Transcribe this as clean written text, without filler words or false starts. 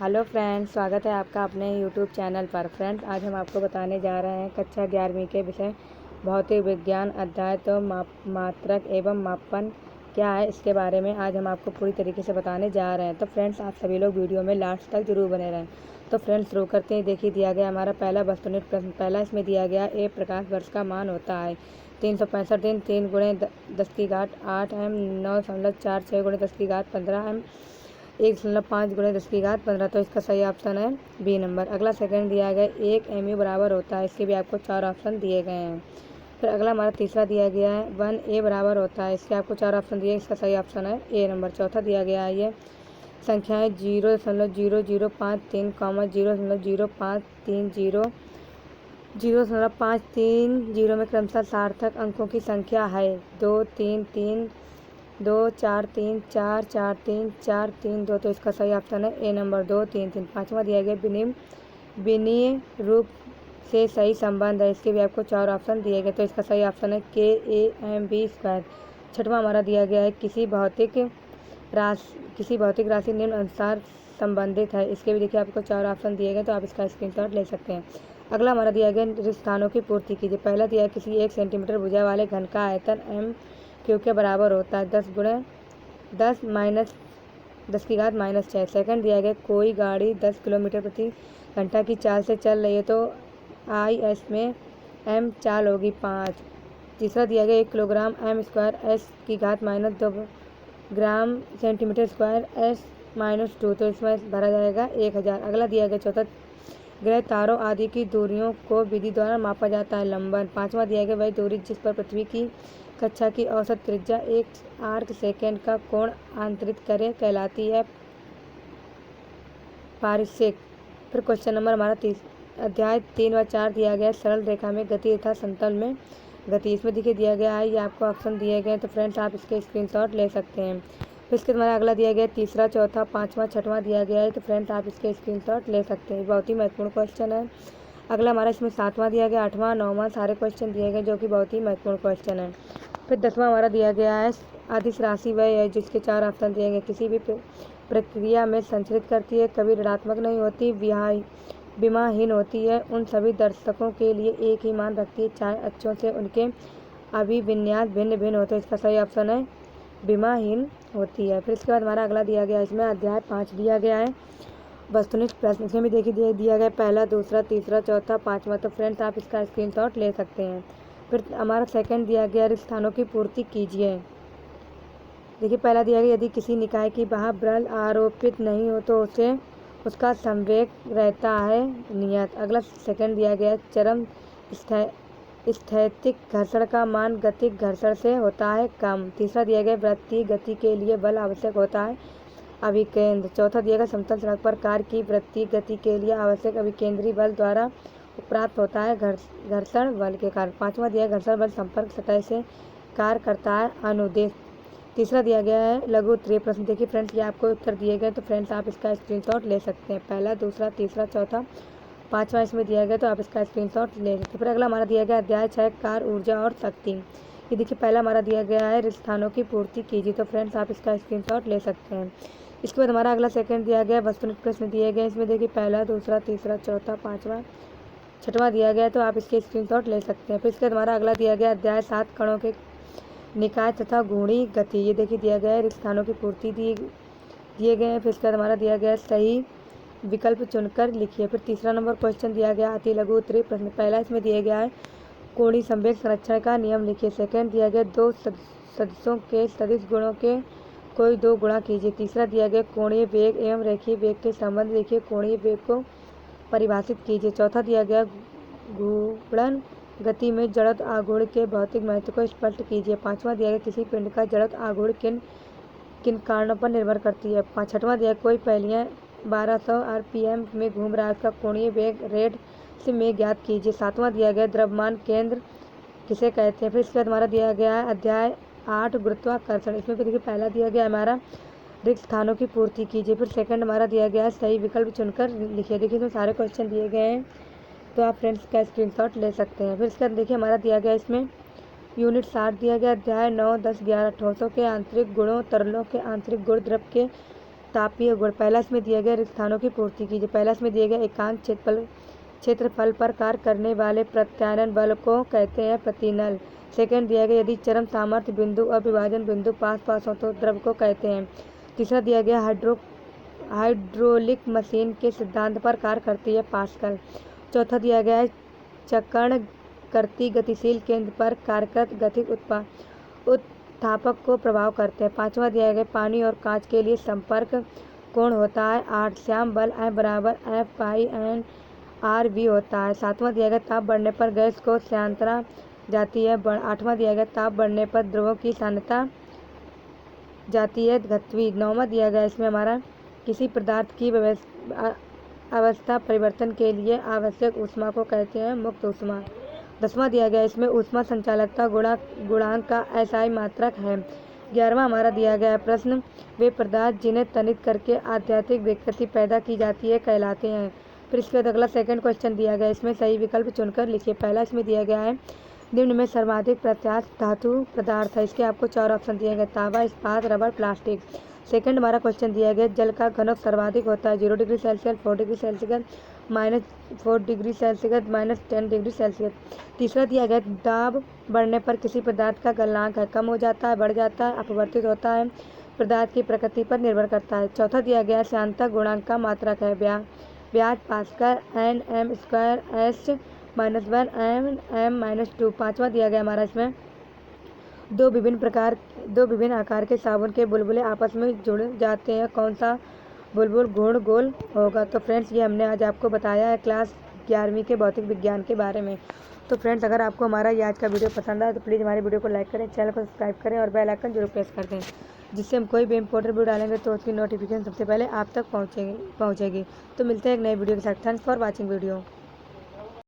Hello friends, स्वागत है आपका अपने यूट्यूब चैनल पर। फ्रेंड्स, आज हम आपको बताने जा रहे हैं कक्षा 11वीं के विषय भौतिक विज्ञान अध्याय तो मात्रक एवं मापन क्या है, इसके बारे में आज हम आपको पूरी तरीके से बताने जा रहे हैं। तो फ्रेंड्स, आप सभी लोग वीडियो में लास्ट तक जरूर बने रहें। तो फ्रेंड्स, शुरू करते हैं। देखिए, दिया गया हमारा पहला वस्तुनिष्ठ प्रश्न। पहला इसमें दिया गया एक प्रकाश वर्ष का मान होता है 365 दिन, 3 गुणे 10⁸ एम, 9.46 गुणे 10⁻15 एम, 1.5 गुणे 10⁻15। तो इसका सही ऑप्शन है बी नंबर। अगला सेकंड दिया गया 1 mu बराबर होता है। इसके भी आपको 4 ऑप्शन दिए गए हैं। फिर अगला हमारा तीसरा दिया गया है 1a बराबर होता है। इसके आपको 4 ऑप्शन दिए, इसका सही ऑप्शन है ए नंबर। चौथा दिया गया है ये संख्याएं 0.0053, 0.0530, 0.530 में क्रमशः सार्थक अंकों की संख्या है 2 3 3 2 4 3 4 4 3 4 3 2। तो इसका सही ऑप्शन है ए नंबर 2 3 3। पाँचवा दिया गया विनीय रूप से सही संबंध है। इसके भी आपको 4 ऑप्शन दिए गए। तो इसका सही ऑप्शन है KAMB²। छठवां हमारा दिया गया है किसी भौतिक राशि निम्न अनुसार संबंधित है। इसके भी देखिए आपको 4 ऑप्शन दिए गए, तो आप इसका स्क्रीनशॉट ले सकते हैं। अगला हमारा दिया गया रिक्त स्थानों की पूर्ति कीजिए। पहला दिया है किसी 1 सेंटीमीटर भुजा वाले घन का आयतन m³ के बराबर होता है 10 गुणे 10 माइनस 10⁻⁻6। सेकंड दिया गया कोई गाड़ी 10 किलोमीटर प्रति घंटा की चाल से चल रही है, तो IS में m चाल होगी 5। तीसरा दिया गया 1 kilogram m² s⁻⁻2 gram centimetre square s-2। तो इसमें भरा जाएगा 1000। अगला दिया गया चौथा ग्रह तारों आदि की दूरियों को विधि द्वारा मापा जाता है लंबन। पांचवा दिया गया वही दूरी जिस पर पृथ्वी की कक्षा की औसत त्रिज्या 1 आर्क सेकेंड का कोण आंतरित करे कहलाती है पारिसेक। फिर क्वेश्चन नंबर हमारा अध्याय 3 व 4 दिया गया सरल रेखा में गति तथा समतल में गति। इसमें देखिए दिया गया है, ये आपको ऑप्शन दिए गए, तो फ्रेंड्स आप इसके स्क्रीनशॉट ले सकते हैं। फिर इसके हमारा अगला दिया गया तीसरा चौथा पाँचवा छठवां दिया गया है, तो फ्रेंड्स आप इसके स्क्रीनशॉट ले सकते हैं। बहुत ही महत्वपूर्ण क्वेश्चन है। अगला हमारा इसमें सातवां दिया गया, आठवां नौवां सारे क्वेश्चन दिए गए, जो कि बहुत ही महत्वपूर्ण क्वेश्चन है। फिर 10वां हमारा दिया गया है अदिश राशि वह है जिसके 4 ऑप्शन दिए गए, किसी भी प्रक्रिया में संचरित करती है, कभी ऋणात्मक नहीं होती, विमाहीन होती है, उन सभी दर्शकों के लिए एक ही मान रखती है, चाहे अक्षों से उनके अभिविन्यास भिन्न भिन्न होते हैं। इसका सही ऑप्शन है विमाहीन होती है। फिर इसके बाद हमारा अगला दिया गया इसमें अध्याय 5 दिया गया है वस्तुनिष्ठ प्रश्न। इसमें भी देखिए दिया गया पहला दूसरा तीसरा चौथा पाँचवा। तो फ्रेंड्स आप इसका स्क्रीनशॉट ले सकते हैं। फिर हमारा सेकंड दिया गया रिक्त स्थानों की पूर्ति कीजिए। देखिए पहला दिया गया यदि किसी निकाय की बाह्य बल आरोपित नहीं हो तो उसका संवेग रहता है नियत। अगला सेकंड दिया गया चरम स्थैतिक घर्षण का मान गतिक घर्षण से होता है कम। तीसरा दिया गया वृत्तीय गति के लिए बल आवश्यक होता है अभिकेंद्र। चौथा दिया गया समतल सड़क पर कार की वृत्तीय गति के लिए आवश्यक अभिकेंद्री बल द्वारा प्राप्त होता है घर्षण बल के कारण। पांचवा दिया घर्षण बल संपर्क सतह से कार्य करता है अनुदेश। तीसरा दिया गया है लघु उत्तरीय प्रश्न। देखिए फ्रेंड्स, ये आपको उत्तर दिए गए, तो फ्रेंड्स आप इसका स्क्रीनशॉट ले सकते हैं। पहला दूसरा तीसरा चौथा पाँचवा इसमें दिया गया, तो आप इसका स्क्रीनशॉट ले सकते हैं। फिर अगला हमारा दिया गया अध्याय 6 कार ऊर्जा और शक्ति। ये देखिए पहला हमारा दिया गया है रिक्त स्थानों की पूर्ति कीजिए। तो फ्रेंड्स आप इसका स्क्रीनशॉट ले सकते हैं। इसके बाद हमारा अगला सेकंड दिया गया वस्तुनिष्ठ प्रश्न दिए गए। इसमें देखिए पहला दूसरा तीसरा चौथा पाँचवा छठवां दिया गया, तो आप इसके स्क्रीनशॉट ले सकते हैं। फिर इसके बाद हमारा अगला दिया गया अध्याय 7 कणों के निकाय तथा घूर्णी गति। ये देखिए दिया गया है रिक्त स्थानों की पूर्ति दिए गए हैं। फिर इसके बाद हमारा दिया गया सही विकल्प चुनकर लिखिए। फिर तीसरा नंबर क्वेश्चन दिया गया अति लघु उत्तरीय प्रश्न। पहला इसमें दिया गया है कोणीय संवेग संरक्षण का नियम लिखिए। सेकंड दिया गया दो सदिशों के सदिश गुणों के कोई 2 गुणा कीजिए। तीसरा दिया गया कोणीय वेग एवं रेखीय वेग के संबंध लिखिए, कोणीय वेग को परिभाषित कीजिए। चौथा दिया गया घूर्णन गति में जड़त्व आघूर्ण के भौतिक महत्व को स्पष्ट कीजिए। पांचवा दिया गया किसी पिंड का जड़त्व आघूर्ण किन कारणों पर निर्भर करती है। छठवां दिया कोई पहलियां 1200 RPM में घूम रहा है, उसका कोणीय वेग रेट से में ज्ञात कीजिए। सातवां दिया गया द्रव्यमान केंद्र किसे कहते हैं। फिर इसके बाद हमारा दिया गया है अध्याय 8 गुरुत्वाकर्षण। इसमें भी देखिए पहला दिया गया हमारा रिक्त स्थानों की पूर्ति कीजिए। फिर सेकंड हमारा दिया गया है सही विकल्प चुनकर लिखिए। देखिए इसमें सारे क्वेश्चन दिए गए हैं, तो आप फ्रेंड्स का स्क्रीनशॉट ले सकते हैं। फिर इसके बाद देखिए हमारा दिया गया इसमें यूनिट 60 दिया गया अध्याय 9 10 11 ठोसों के आंतरिक गुणों तरलों के आंतरिक गुण द्रव के तापीय गुण। पहला इसमें दिए गए रिक्त स्थानों की पूर्ति कीजिए। पहला इसमें दिए गए एकांक क्षेत्रफल पर कार्य करने वाले प्रत्यानयन बल को कहते हैं प्रतिनल। सेकंड दिया गया यदि चरम सामर्थ्य बिंदु और विभाजन बिंदु पास पास हो तो द्रव को कहते हैं। तीसरा दिया गया हाइड्रोलिक मशीन के सिद्धांत पर कार्य करती है पास्कल। चौथा दिया गया है चक्रण करती गतिशील केंद्र पर कार्यरत गतिक उत्थापक को प्रभाव करते हैं। पांचवा दिया गया पानी और कांच के लिए संपर्क कोण होता है 8। श्याम बल F बराबर F⁻⁴ होता है। सातवां दिया गया ताप बढ़ने पर गैस को सांद्रता जाती है। आठवां दिया गया ताप बढ़ने पर द्रवों की सांद्रता जाती है घटवी। नौवां दिया गया इसमें हमारा किसी पदार्थ की अवस्था परिवर्तन के लिए आवश्यक ऊष्मा को कहते हैं मुक्त ऊष्मा। 10वां दिया गया इसमें ऊष्मा संचालकता गुणांक का SI मात्रक है। 11वां हमारा दिया गया प्रश्न वे पदार्थ जिन्हें तनित करके आध्यात्मिक विकृति पैदा की जाती है कहलाते हैं। फिर इसके बाद अगला सेकंड क्वेश्चन दिया गया इसमें सही विकल्प चुनकर लिखिए। पहला इसमें दिया गया है निम्न में सर्वाधिक प्रत्यास्थ धातु पदार्थ है। इसके आपको 4 ऑप्शन दिए गए तांबा, इस्पात, रबर, प्लास्टिक। सेकंड हमारा क्वेश्चन दिया गया जल का घनत्व सर्वाधिक होता है 0 degree Celsius, 4 degree Celsius, -4 degree Celsius, -10 degree Celsius. तीसरा दिया गया दाब बढ़ने पर किसी पदार्थ का गलनांक है कम हो जाता है, बढ़ जाता है, अपवर्तित होता है, पदार्थ की प्रकृति पर निर्भर करता है। चौथा दिया गया श्यानता गुणांक का मात्रक है ब्याज पास्कल Nm² S-1 M-2। पाँचवा दिया गया हमारा इसमें दो विभिन्न आकार के साबुन के बुलबुले आपस में जुड़ जाते हैं कौन सा बुलबुल घूर्ण गोल होगा। तो फ्रेंड्स ये हमने आज आपको बताया है क्लास 11वीं के भौतिक विज्ञान के बारे में। तो फ्रेंड्स अगर आपको हमारा ये आज का वीडियो पसंद आए तो प्लीज़ हमारे वीडियो को लाइक करें, चैनल को सब्सक्राइब करें और बेल आइकन जरूर प्रेस कर दें, जिससे हम कोई भी इंपॉर्टेंट वीडियो डालेंगे तो उसकी नोटिफिकेशन सबसे पहले आप तक पहुँचेगी। तो मिलते हैं एक नए वीडियो के साथ। Thanks for watching video.